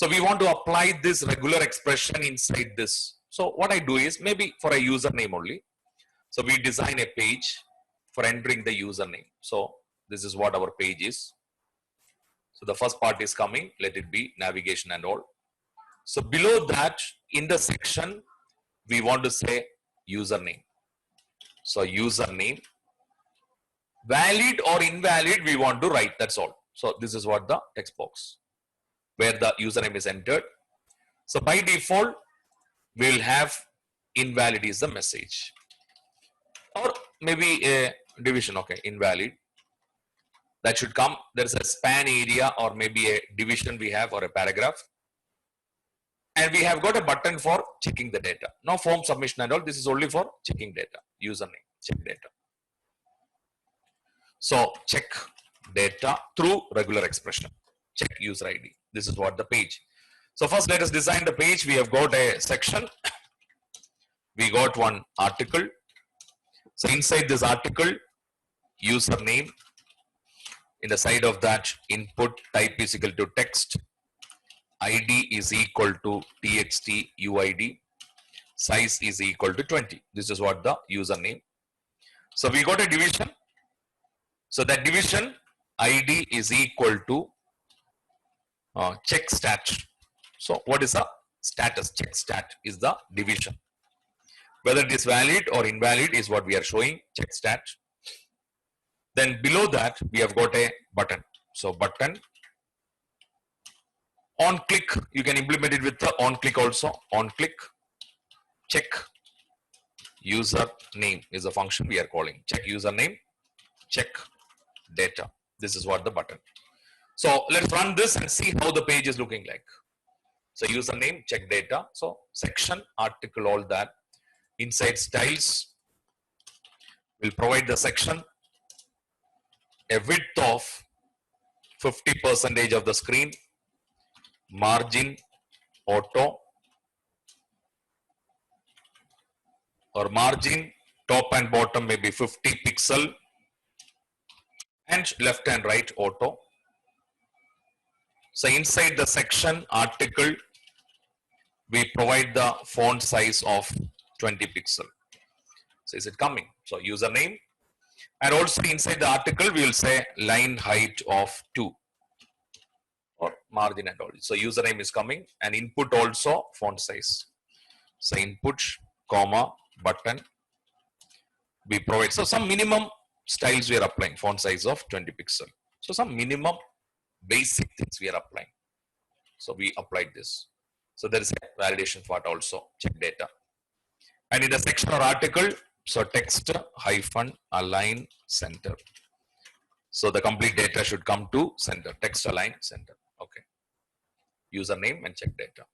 So we want to apply this regular expression inside this. So what I do is maybe for a username only. So we design a page for entering the username. So this is what our page is. So the first part is coming, let it be navigation and all. So below that, in the section, we want to say username. So username, valid or invalid, we want to write, that's all. So this is what the text box, where the username is entered. So by default, we will have invalid is the message. Or maybe a division, okay, invalid. That should come, there's a span area or maybe a division we have or a paragraph. And we have got a button for checking the data. No form submission and all, this is only for checking data, username, check data. So check data through regular expression, check user ID. This is what the page. So first let us design the page. We have got a section. We got one article. So inside this article, username. In the side of that, input type is equal to text. ID is equal to txt UID. Size is equal to 20. This is what the username. So we got a division. So that division ID is equal to check stat. So what is the status? Check stat is the division. Whether it is valid or invalid is what we are showing, check stat. Then below that we have got a button. So button, on click, you can implement it with the on click also. On click, check user name is a function we are calling. Check username, check data. This is what the button. So let's run this and see how the page is looking like. So username, check data. So section, article, all that. Inside styles, will provide the section a width of 50% of the screen, margin auto, or margin top and bottom maybe 50 pixel, and left and right auto. So inside the section article, we provide the font size of 20 pixel. So is it coming? So username, and also inside the article we will say line height of 2 or margin and all. So username is coming, and input also font size. So input comma button we provide. So some minimum styles we are applying, font size of 20 pixel. So some minimum basic things we are applying. So we applied this. So there is a validation part also, check data. And in the section or article, so text hyphen align center. So the complete data should come to center, text align center. Okay. Username and check data.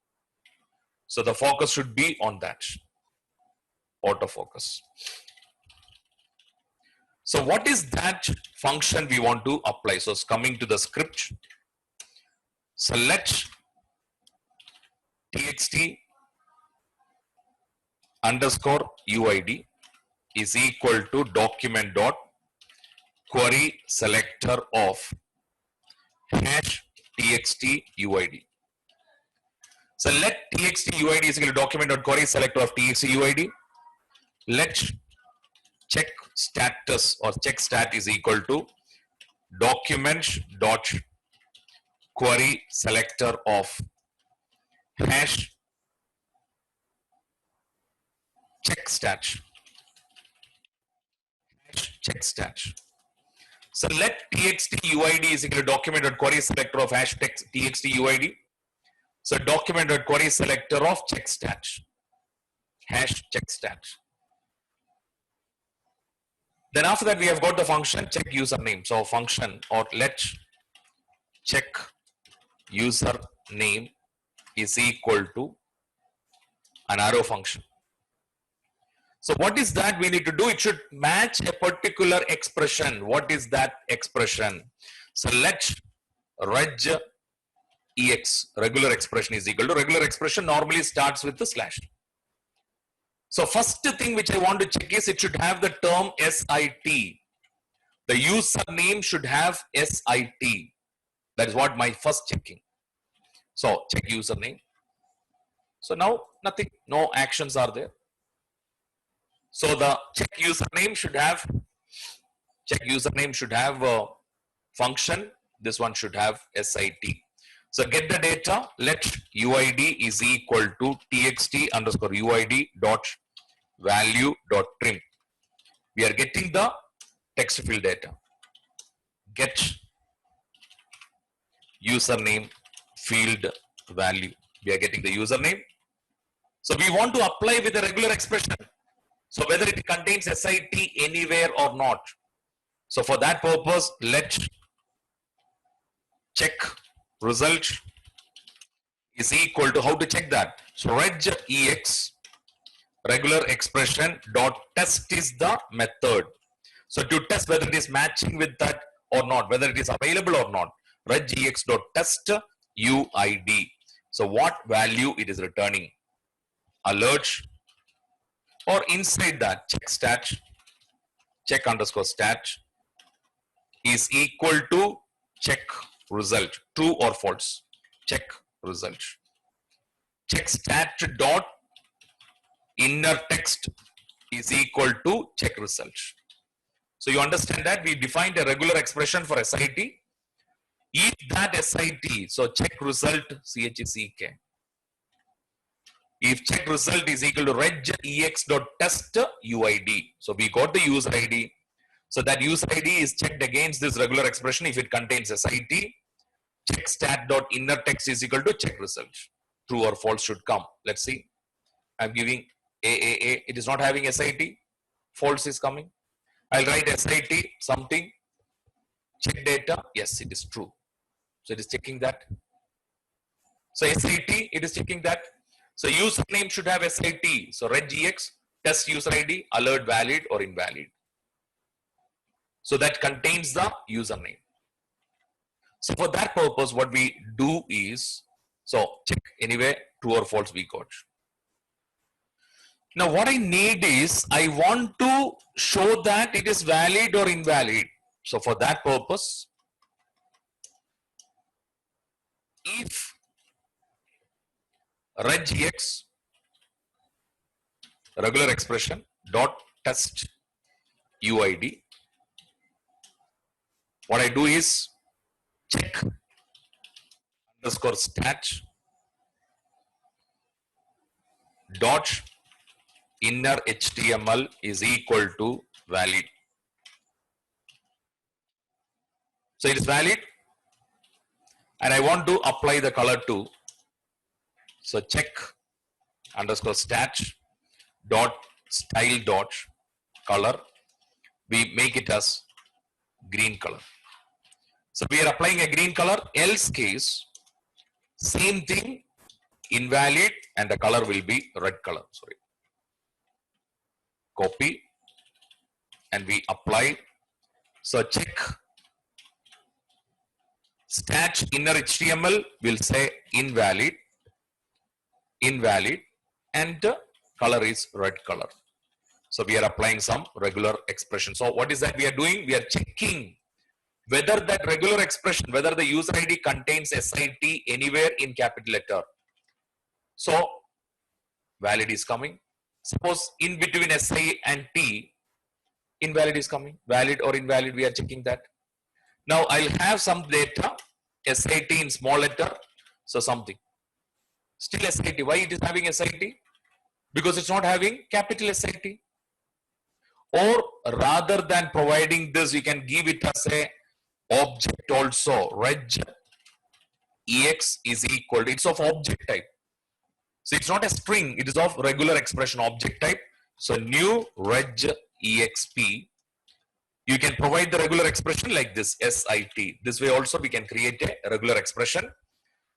So the focus should be on that. Autofocus. So what is that function we want to apply? So it's coming to the script. Select txt underscore UID is equal to document dot query selector of hash txt UID. So let txt UID is equal to document dot query selector of txt UID. Let check status or check stat is equal to document dot query selector of hash check stat. Hash check stat. So let txt UID is equal to document dot query selector of hash txt UID. So document dot query selector of check stat. Hash check stat. Then after that we have got the function check username. So function or let check username is equal to an arrow function. So what is that we need to do? It should match a particular expression. What is that expression? So let reg ex, regular expression is equal to, regular expression normally starts with the slash. So first thing which I want to check is it should have the term SIT. The username should have SIT. That is what my first checking. So check username. So now nothing, no actions are there. So the check username should have a function. This one should have SIT. So get the data. Let UID is equal to txt underscore UID dot value dot trim. We are getting the text field data. Get username field value. We are getting the username. So we want to apply with a regular expression. So whether it contains SIT anywhere or not. So for that purpose, let check result is equal to, how to check that? So regex regular expression dot test is the method. So to test whether it is matching with that or not, whether it is available or not, regex dot test UID. So what value it is returning? Alert, or inside that check stat, check underscore stat is equal to check result, true or false. Check result. Check stat dot inner text is equal to check result. So you understand that we defined a regular expression for SIT. If that SIT, so check result CHECK. If check result is equal to regex dot test UID. So we got the user ID. So that user ID is checked against this regular expression. If it contains SIT, check stat dot inner text is equal to check result. True or false should come. Let's see. I'm giving AAA. It is not having SIT. False is coming. I'll write SIT something. Check data. Yes, it is true. So it is checking that. So SIT, it is checking that. So username should have SIT. So regex test user ID, alert valid or invalid. So that contains the username. So for that purpose, what we do is, so check anyway, true or false we got. Now what I need is, I want to show that it is valid or invalid. So for that purpose, if regex regular expression dot test UID, what I do is check underscore stat dot inner HTML is equal to valid. So it is valid and I want to apply the color too. So check underscore stat dot style dot color. We make it as green color. So we are applying a green color, else case, same thing, invalid, and the color will be red color. Sorry. Copy and we apply. So check stat inner HTML will say invalid, and the color is red color. So we are applying some regular expression. So what is that we are doing? We are checking whether that regular expression, whether the user ID contains SIT anywhere in capital letter. So valid is coming. Suppose in between SI and T, invalid is coming. Valid or invalid, we are checking that. Now I'll have some data, SIT in small letter, so something. Still SIT. Why it is having SIT? Because it's not having capital SIT. Or rather than providing this, we can give it as a object also. Regex is equal to, it's of object type. So it's not a string, it is of regular expression object type. So new regexp, you can provide the regular expression like this, SIT. This way also we can create a regular expression.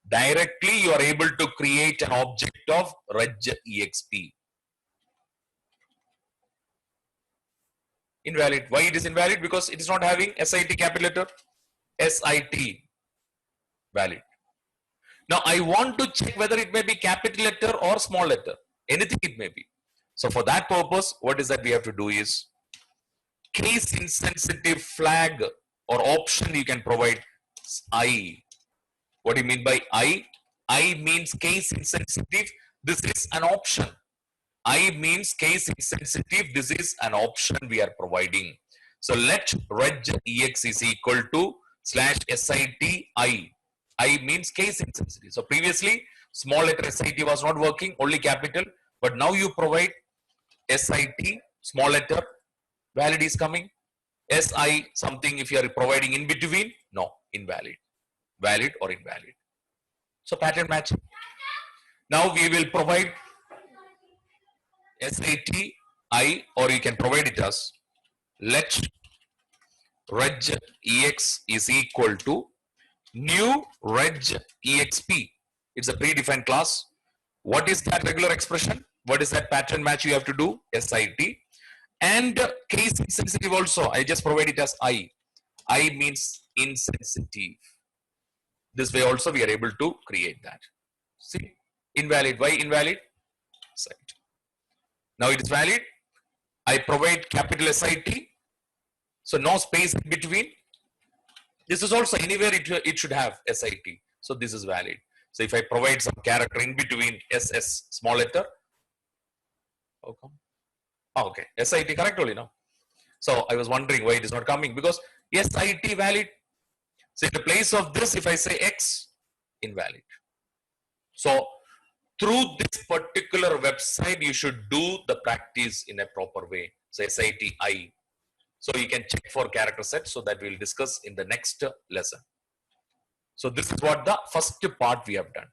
Directly you are able to create an object of regexp. Invalid. Why it is invalid? Because it is not having SIT capital letter. SIT valid. Now I want to check whether it may be capital letter or small letter. Anything it may be. So for that purpose, what is that we have to do is case insensitive flag or option you can provide I. What do you mean by I? I means case insensitive. This is an option. I means case insensitive. This is an option we are providing. So let regex is equal to /sit I. I means case insensitive. So previously small letter SIT was not working, only capital, but now you provide SIT, small letter, valid is coming. SI something if you are providing in between, no, invalid, valid or invalid. So pattern matching. Now we will provide SIT I, or you can provide it as let regex is equal to new regexp. It's a predefined class. What is that regular expression? What is that pattern match you have to do? SIT. And case insensitive also, I just provide it as I. I means insensitive. This way also we are able to create that. See, invalid. Why invalid? SIT. Now it is valid. I provide capital SIT. So no space in between. This is also anywhere it should have SIT. So this is valid. So if I provide some character in between SS small letter. How come? Oh, okay. SIT correct only now. So I was wondering why it is not coming, because SIT valid. So in the place of this, if I say X, invalid. So through this particular website, you should do the practice in a proper way. So SIT I. So you can check for character set, so that we'll discuss in the next lesson. So this is what the first part we have done.